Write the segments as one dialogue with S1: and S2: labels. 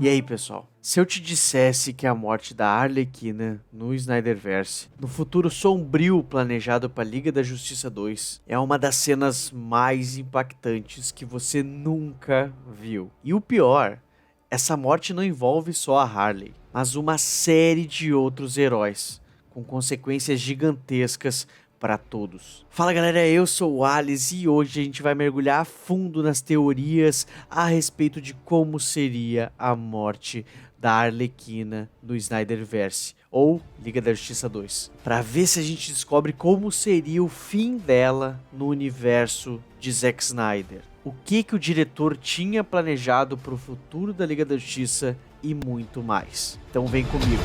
S1: E aí, pessoal? Se eu te dissesse que a morte da Arlequina no Snyderverse, no futuro sombrio planejado para Liga da Justiça 2, é uma das cenas mais impactantes que você nunca viu. E o pior, essa morte não envolve só a Harley, mas uma série de outros heróis, com consequências gigantescas para todos. Fala galera, eu sou o Alice e hoje a gente vai mergulhar a fundo nas teorias a respeito de como seria a morte da Arlequina no Snyderverse, ou Liga da Justiça 2, para ver se a gente descobre como seria o fim dela no universo de Zack Snyder. O que o diretor tinha planejado para o futuro da Liga da Justiça e muito mais. Então vem comigo.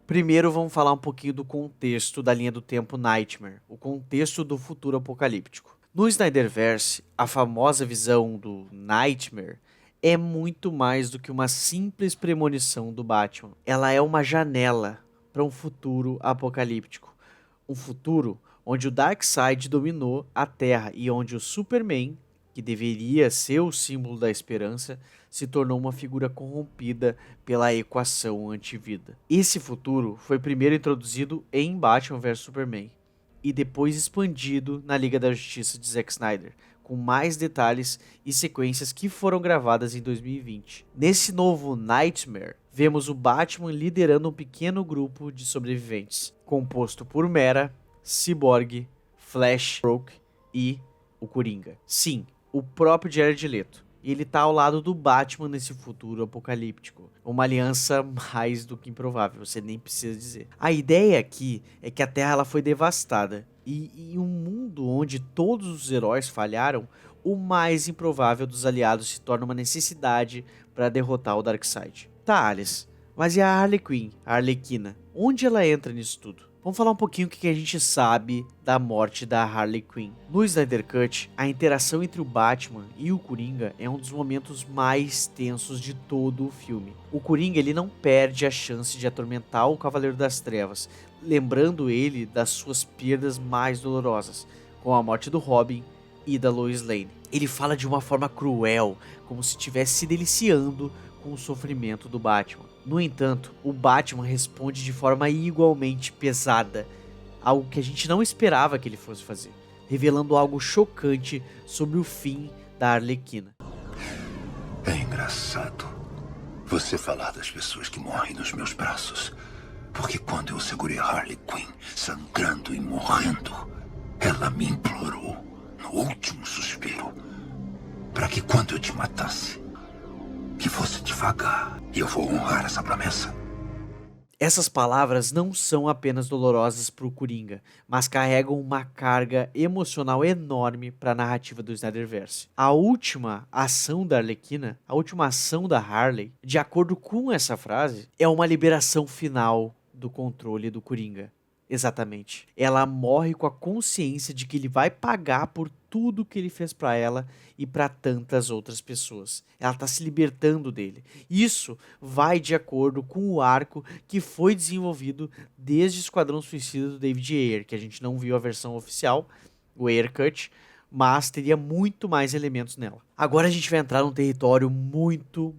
S1: Primeiro vamos falar um pouquinho do contexto da linha do tempo Nightmare, o contexto do futuro apocalíptico. No Snyderverse, a famosa visão do Nightmare é muito mais do que uma simples premonição do Batman. Ela é uma janela para um futuro apocalíptico. Um futuro onde o Darkseid dominou a Terra e onde o Superman, que deveria ser o símbolo da esperança, se tornou uma figura corrompida pela equação antivida. Esse futuro foi primeiro introduzido em Batman vs Superman e depois expandido na Liga da Justiça de Zack Snyder, com mais detalhes e sequências que foram gravadas em 2020. Nesse novo Nightmare, vemos o Batman liderando um pequeno grupo de sobreviventes, composto por Mera, Cyborg, Flash, Rogue e o Coringa. Sim, o próprio Jared Leto. Ele tá ao lado do Batman nesse futuro apocalíptico. Uma aliança mais do que improvável, você nem precisa dizer. A ideia aqui é que a Terra ela foi devastada. E em um mundo onde todos os heróis falharam, o mais improvável dos aliados se torna uma necessidade para derrotar o Darkseid. Tá, Alice, mas e a Harley Quinn, a Arlequina? Onde ela entra nisso tudo? Vamos falar um pouquinho o que a gente sabe da morte da Harley Quinn. No Snyder Cut, a interação entre o Batman e o Coringa é um dos momentos mais tensos de todo o filme. O Coringa ele não perde a chance de atormentar o Cavaleiro das Trevas, lembrando ele das suas perdas mais dolorosas, com a morte do Robin e da Lois Lane. Ele fala de uma forma cruel, como se estivesse se deliciando com o sofrimento do Batman. No entanto, o Batman responde de forma igualmente pesada, algo que a gente não esperava que ele fosse fazer, revelando algo chocante sobre o fim da Arlequina.
S2: É engraçado você falar das pessoas que morrem nos meus braços, porque quando eu segurei Harley Quinn, sangrando e morrendo, ela me implorou, no último suspiro, para que quando eu te matasse, que fosse devagar, e eu vou honrar essa promessa.
S1: Essas palavras não são apenas dolorosas para o Coringa, mas carregam uma carga emocional enorme para a narrativa do Snyderverse. A última ação da Arlequina, a última ação da Harley, de acordo com essa frase, é uma liberação final do controle do Coringa. Exatamente. Ela morre com a consciência de que ele vai pagar por tudo que ele fez para ela e para tantas outras pessoas. Ela está se libertando dele. Isso vai de acordo com o arco que foi desenvolvido desde o Esquadrão Suicida do David Ayer, que a gente não viu a versão oficial, o Ayer Cut, mas teria muito mais elementos nela. Agora a gente vai entrar num território muito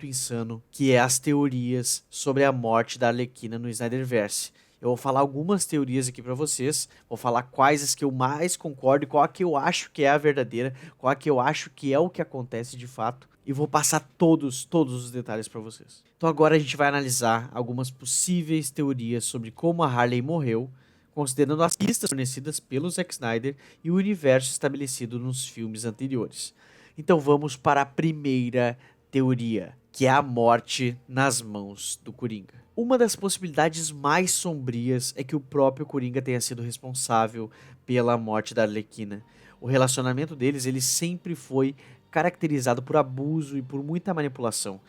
S1: insano, que é as teorias sobre a morte da Arlequina no Snyderverse. Eu vou falar algumas teorias aqui pra vocês, vou falar quais as que eu mais concordo e qual a que eu acho que é a verdadeira, qual a que eu acho que é o que acontece de fato, e vou passar todos os detalhes pra vocês. Então agora a gente vai analisar algumas possíveis teorias sobre como a Harley morreu, considerando as pistas fornecidas pelo Zack Snyder e o universo estabelecido nos filmes anteriores. Então vamos para a primeira teoria, que é a morte nas mãos do Coringa. Uma das possibilidades mais sombrias é que o próprio Coringa tenha sido responsável pela morte da Arlequina. O relacionamento deles ele sempre foi caracterizado por abuso e por muita manipulação.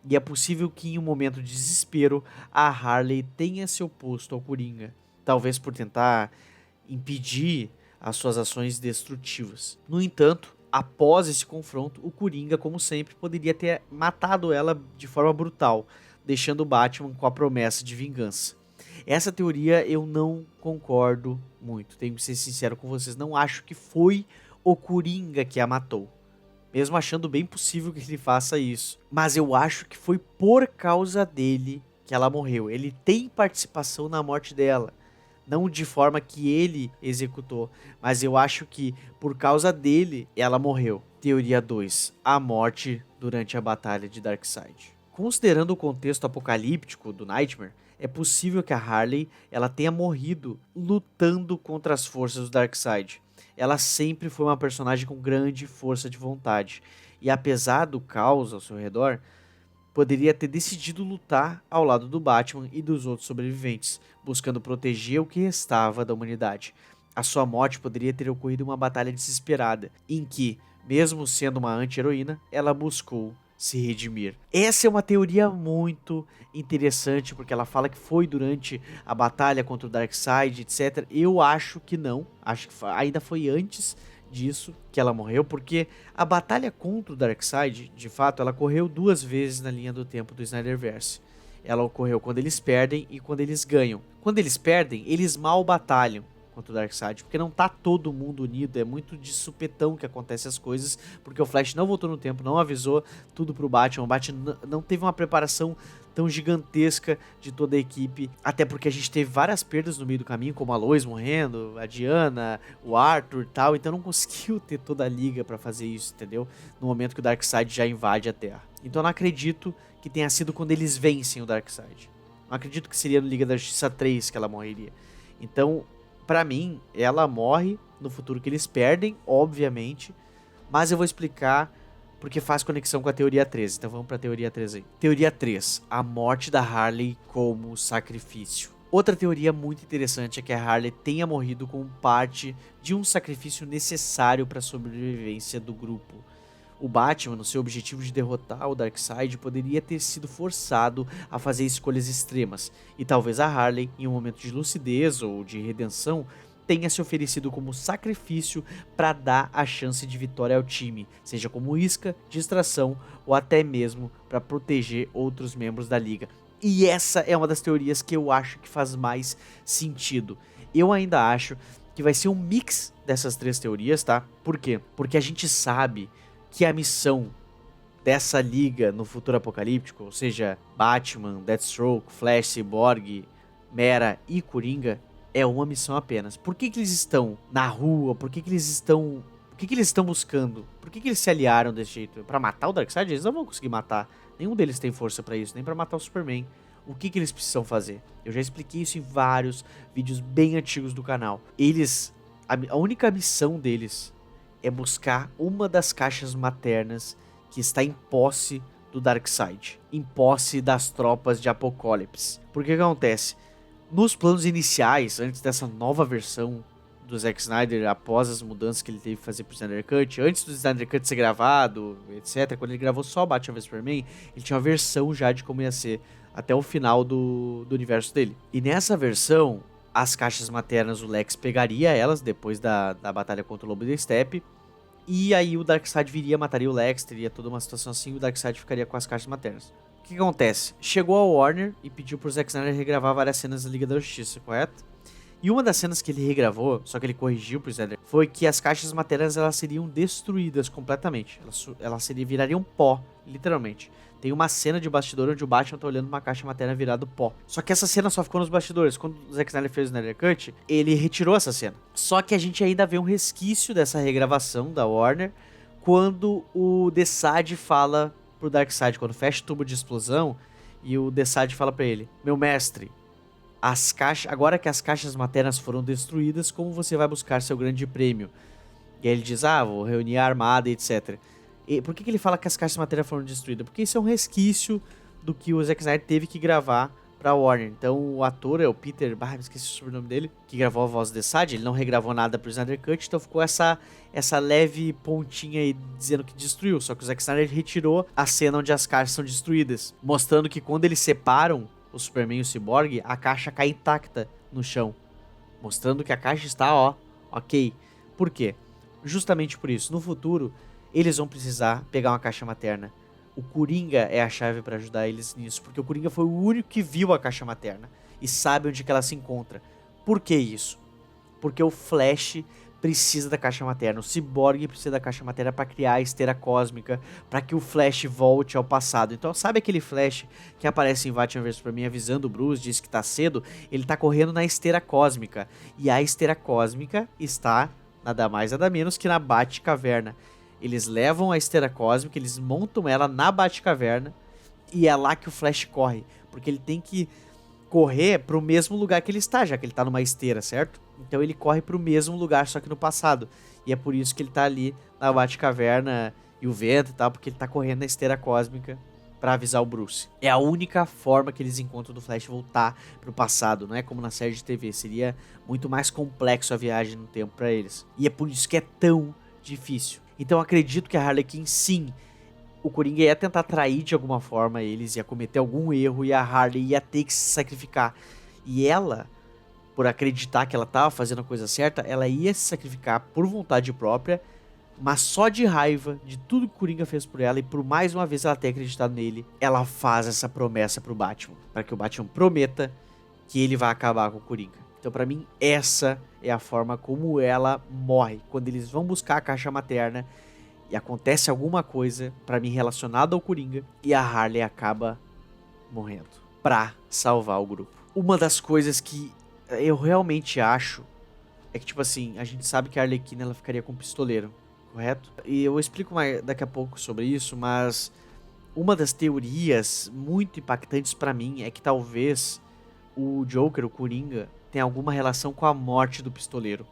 S1: E é possível que em um momento de desespero a Harley tenha se oposto ao Coringa, talvez por tentar impedir as suas ações destrutivas. No entanto, após esse confronto, o Coringa, como sempre, poderia ter matado ela de forma brutal, deixando o Batman com a promessa de vingança. Essa teoria eu não concordo muito, tenho que ser sincero com vocês, não acho que foi o Coringa que a matou. mesmo achando bem possível que ele faça isso. Mas eu acho que foi por causa dele que ela morreu. Ele tem participação na morte dela. Não de forma que ele executou, mas eu acho que por causa dele ela morreu. Teoria 2. A morte durante a batalha de Darkseid. Considerando o contexto apocalíptico do Nightmare, é possível que a Harley ela tenha morrido lutando contra as forças do Darkseid. Ela sempre foi uma personagem com grande força de vontade, e apesar do caos ao seu redor, poderia ter decidido lutar ao lado do Batman e dos outros sobreviventes, buscando proteger o que restava da humanidade. A sua morte poderia ter ocorrido em uma batalha desesperada, em que, mesmo sendo uma anti-heroína, ela buscou se redimir. Essa é uma teoria muito interessante, porque ela fala que foi durante a batalha contra o Darkseid, etc. Eu acho que não, acho que ainda foi antes disso que ela morreu, porque a batalha contra o Darkseid, de fato, ela ocorreu 2 vezes na linha do tempo do Snyderverse. Ela ocorreu quando eles perdem e quando eles ganham. Quando eles perdem, eles mal batalham contra o Darkseid, porque não tá todo mundo unido, é muito de supetão que acontece as coisas, porque o Flash não voltou no tempo, não avisou tudo pro Batman, o Batman não teve uma preparação tão gigantesca de toda a equipe, até porque a gente teve várias perdas no meio do caminho, como a Lois morrendo, a Diana, o Arthur e tal, então não conseguiu ter toda a liga pra fazer isso, entendeu? No momento que o Darkseid já invade a Terra. Então eu não acredito que tenha sido quando eles vencem o Darkseid. Não acredito que seria no Liga da Justiça 3 que ela morreria. Então, pra mim, ela morre no futuro que eles perdem, obviamente, mas eu vou explicar porque faz conexão com a teoria 3. Então vamos pra teoria 3 aí. Teoria 3. A morte da Harley como sacrifício. Outra teoria muito interessante é que a Harley tenha morrido como parte de um sacrifício necessário para a sobrevivência do grupo. O Batman, no seu objetivo de derrotar o Darkseid, poderia ter sido forçado a fazer escolhas extremas, e talvez a Harley, em um momento de lucidez ou de redenção, tenha se oferecido como sacrifício para dar a chance de vitória ao time, seja como isca, distração ou até mesmo para proteger outros membros da liga. E essa é uma das teorias que eu acho que faz mais sentido. Eu ainda acho que vai ser um mix dessas 3 teorias, tá? Por quê? Porque a gente sabe que a missão dessa liga no futuro apocalíptico, ou seja, Batman, Deathstroke, Flash, Cyborg, Mera e Coringa, é uma missão apenas. Por que eles estão na rua? Por que eles estão... O que eles estão buscando? Por que eles se aliaram desse jeito? Pra matar o Darkseid? Eles não vão conseguir matar. Nenhum deles tem força pra isso, nem pra matar o Superman. O que eles precisam fazer? Eu já expliquei isso em vários vídeos bem antigos do canal. Eles... A única missão deles é buscar uma das caixas maternas que está em posse do Darkseid, em posse das tropas de Apocalipse. Por que acontece? Nos planos iniciais, antes dessa nova versão do Zack Snyder, após as mudanças que ele teve que fazer pro Snyder Cut, antes do Snyder Cut ser gravado, etc., quando ele gravou só Batman vs Superman, ele tinha uma versão já de como ia ser até o final do universo dele. E nessa versão, as caixas maternas, o Lex pegaria elas depois da batalha contra o Lobo da Steppe, e aí o Darkseid viria, mataria o Lex, teria toda uma situação assim, e o Darkseid ficaria com as caixas maternas. O que acontece? Chegou a Warner e pediu pro Zack Snyder regravar várias cenas da Liga da Justiça, correto? E uma das cenas que ele regravou, só que ele corrigiu pro Snyder, foi que as caixas maternas elas seriam destruídas completamente. Elas virariam pó, literalmente. Tem uma cena de bastidor onde o Batman tá olhando uma caixa materna virado pó. Só que essa cena só ficou nos bastidores. Quando o Zack Snyder fez o Snyder Cut, ele retirou essa cena. Só que a gente ainda vê um resquício dessa regravação da Warner quando o Desaad fala pro Darkseid, quando fecha o tubo de explosão, e o Desaad fala pra ele: meu mestre, agora que as caixas maternas foram destruídas, como você vai buscar seu grande prêmio? E aí ele diz: vou reunir a armada, etc. E por que ele fala que as caixas maternas foram destruídas? Porque isso é um resquício do que o Zack Snyder teve que gravar pra Warner. Então o ator é o Peter, me esqueci o sobrenome dele, que gravou a voz do Desaad, ele não regravou nada pro Snyder Cut, então ficou essa leve pontinha aí dizendo que destruiu. Só que o Zack Snyder retirou a cena onde as caixas são destruídas, mostrando que quando eles separam o Superman e o Cyborg, a caixa cai intacta no chão, mostrando que a caixa está, ok. Por quê? Justamente por isso, no futuro, eles vão precisar pegar uma caixa materna. O Coringa é a chave para ajudar eles nisso, porque o Coringa foi o único que viu a caixa materna e sabe onde que ela se encontra. Por que isso? Porque o Flash precisa da caixa materna, o Cyborg precisa da caixa materna para criar a esteira cósmica, para que o Flash volte ao passado. Então sabe aquele Flash que aparece em Batman vs Superman avisando o Bruce, diz que tá cedo? Ele tá correndo na esteira cósmica, e a esteira cósmica está nada mais nada menos que na Batcaverna. Eles levam a esteira cósmica, eles montam ela na Batcaverna, e é lá que o Flash corre, porque ele tem que correr pro mesmo lugar que ele está, já que ele tá numa esteira, certo? Então ele corre pro mesmo lugar, só que no passado. E é por isso que ele tá ali na Batcaverna e o vento e tal, porque ele tá correndo na esteira cósmica pra avisar o Bruce. É a única forma que eles encontram do Flash voltar pro passado, não é como na série de TV, seria muito mais complexo a viagem no tempo pra eles. E é por isso que é tão difícil. Então eu acredito que a Harley Quinn, sim, o Coringa ia tentar trair de alguma forma eles, ia cometer algum erro e a Harley ia ter que se sacrificar. E ela, por acreditar que ela estava fazendo a coisa certa, ela ia se sacrificar por vontade própria, mas só de raiva de tudo que o Coringa fez por ela e por mais uma vez ela ter acreditado nele, ela faz essa promessa pro Batman, para que o Batman prometa que ele vai acabar com o Coringa. Então pra mim essa é a forma como ela morre, quando eles vão buscar a caixa materna e acontece alguma coisa pra mim relacionada ao Coringa e a Harley acaba morrendo pra salvar o grupo. Uma das coisas que eu realmente acho é que, tipo assim, a gente sabe que a Arlequina ela ficaria com o pistoleiro, correto? E eu explico mais daqui a pouco sobre isso, mas uma das teorias muito impactantes pra mim é que talvez o Joker, o Coringa, tenha alguma relação com a morte do pistoleiro,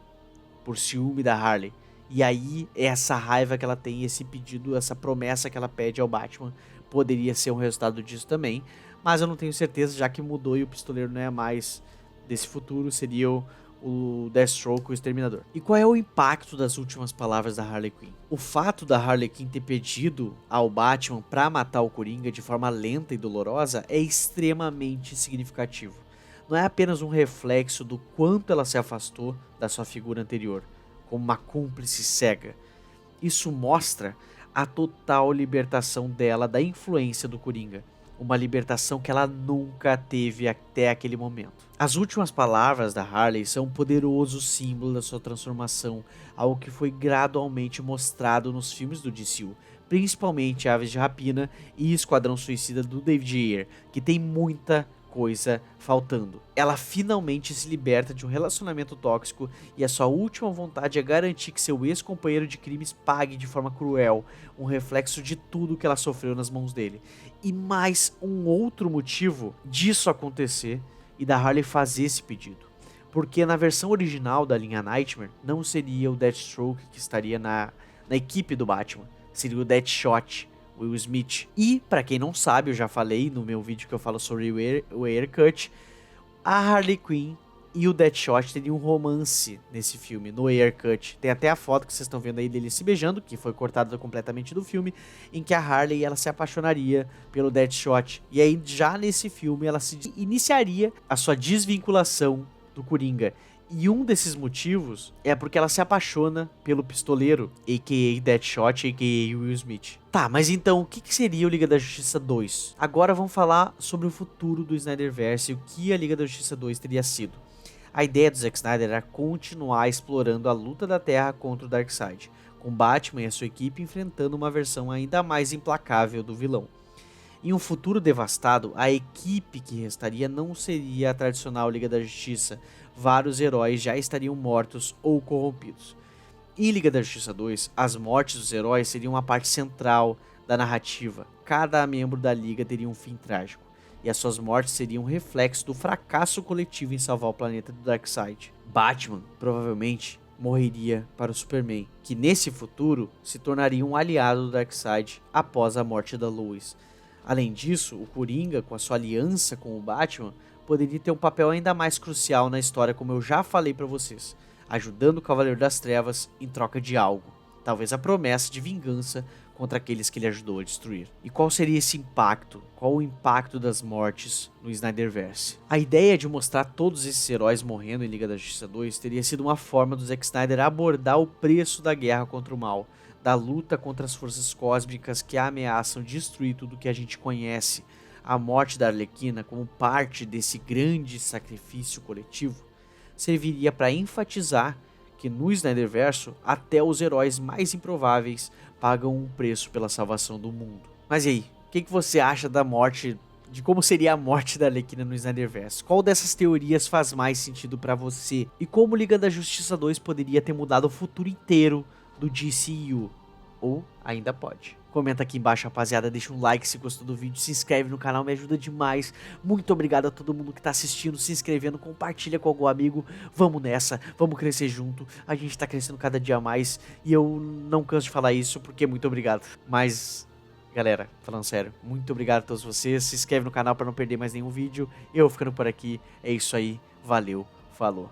S1: por ciúme da Harley. E aí, essa raiva que ela tem, esse pedido, essa promessa que ela pede ao Batman, poderia ser um resultado disso também. Mas eu não tenho certeza, já que mudou e o pistoleiro não é mais desse futuro, seria o Deathstroke, o Exterminador. E qual é o impacto das últimas palavras da Harley Quinn? O fato da Harley Quinn ter pedido ao Batman pra matar o Coringa de forma lenta e dolorosa é extremamente significativo. Não é apenas um reflexo do quanto ela se afastou da sua figura anterior, como uma cúmplice cega. Isso mostra a total libertação dela da influência do Coringa. Uma libertação que ela nunca teve até aquele momento. As últimas palavras da Harley são um poderoso símbolo da sua transformação, algo que foi gradualmente mostrado nos filmes do DCU, principalmente Aves de Rapina e Esquadrão Suicida do David Ayer, que tem muita coisa faltando. Ela finalmente se liberta de um relacionamento tóxico e a sua última vontade é garantir que seu ex-companheiro de crimes pague de forma cruel, um reflexo de tudo que ela sofreu nas mãos dele. E mais um outro motivo disso acontecer e da Harley fazer esse pedido. Porque na versão original da linha Nightmare, não seria o Deathstroke que estaria na equipe do Batman, seria o Deathshot, Will Smith. E, pra quem não sabe, eu já falei no meu vídeo que eu falo sobre o Ayer Cut, a Harley Quinn e o Deathshot teriam um romance nesse filme, no Ayer Cut. Tem até a foto que vocês estão vendo aí deles se beijando, que foi cortada completamente do filme, em que a Harley ela se apaixonaria pelo Deathshot. E aí, já nesse filme, ela se iniciaria a sua desvinculação do Coringa. E um desses motivos é porque ela se apaixona pelo pistoleiro, a.k.a. Deathshot, a.k.a. Will Smith. Tá, mas então o que seria o Liga da Justiça 2? Agora vamos falar sobre o futuro do Snyderverse e o que a Liga da Justiça 2 teria sido. A ideia do Zack Snyder era continuar explorando a luta da Terra contra o Darkseid, com Batman e a sua equipe enfrentando uma versão ainda mais implacável do vilão. Em um futuro devastado, a equipe que restaria não seria a tradicional Liga da Justiça. Vários heróis já estariam mortos ou corrompidos. Em Liga da Justiça 2, as mortes dos heróis seriam uma parte central da narrativa. Cada membro da Liga teria um fim trágico, e as suas mortes seriam um reflexo do fracasso coletivo em salvar o planeta do Darkseid. Batman, provavelmente, morreria para o Superman, que nesse futuro se tornaria um aliado do Darkseid após a morte da Lois. Além disso, o Coringa, com a sua aliança com o Batman, poderia ter um papel ainda mais crucial na história, como eu já falei pra vocês, ajudando o Cavaleiro das Trevas em troca de algo, talvez a promessa de vingança contra aqueles que ele ajudou a destruir. E qual seria esse impacto? Qual o impacto das mortes no Snyderverse? A ideia de mostrar todos esses heróis morrendo em Liga da Justiça 2 teria sido uma forma do Zack Snyder abordar o preço da guerra contra o mal, da luta contra as forças cósmicas que ameaçam destruir tudo que a gente conhece. A morte da Arlequina, como parte desse grande sacrifício coletivo, serviria para enfatizar porque no Snyderverso até os heróis mais improváveis pagam um preço pela salvação do mundo. Mas e aí, o que você acha da morte, de como seria a morte da Arlequina no Snyderverse? Qual dessas teorias faz mais sentido pra você? E como Liga da Justiça 2 poderia ter mudado o futuro inteiro do DCU? Ou ainda pode? Comenta aqui embaixo, rapaziada, deixa um like se gostou do vídeo, se inscreve no canal, me ajuda demais. Muito obrigado a todo mundo que tá assistindo, se inscrevendo, compartilha com algum amigo. Vamos nessa, vamos crescer junto, a gente tá crescendo cada dia mais e eu não canso de falar isso porque muito obrigado. Mas, galera, falando sério, muito obrigado a todos vocês, se inscreve no canal pra não perder mais nenhum vídeo. Eu ficando por aqui, é isso aí, valeu, falou.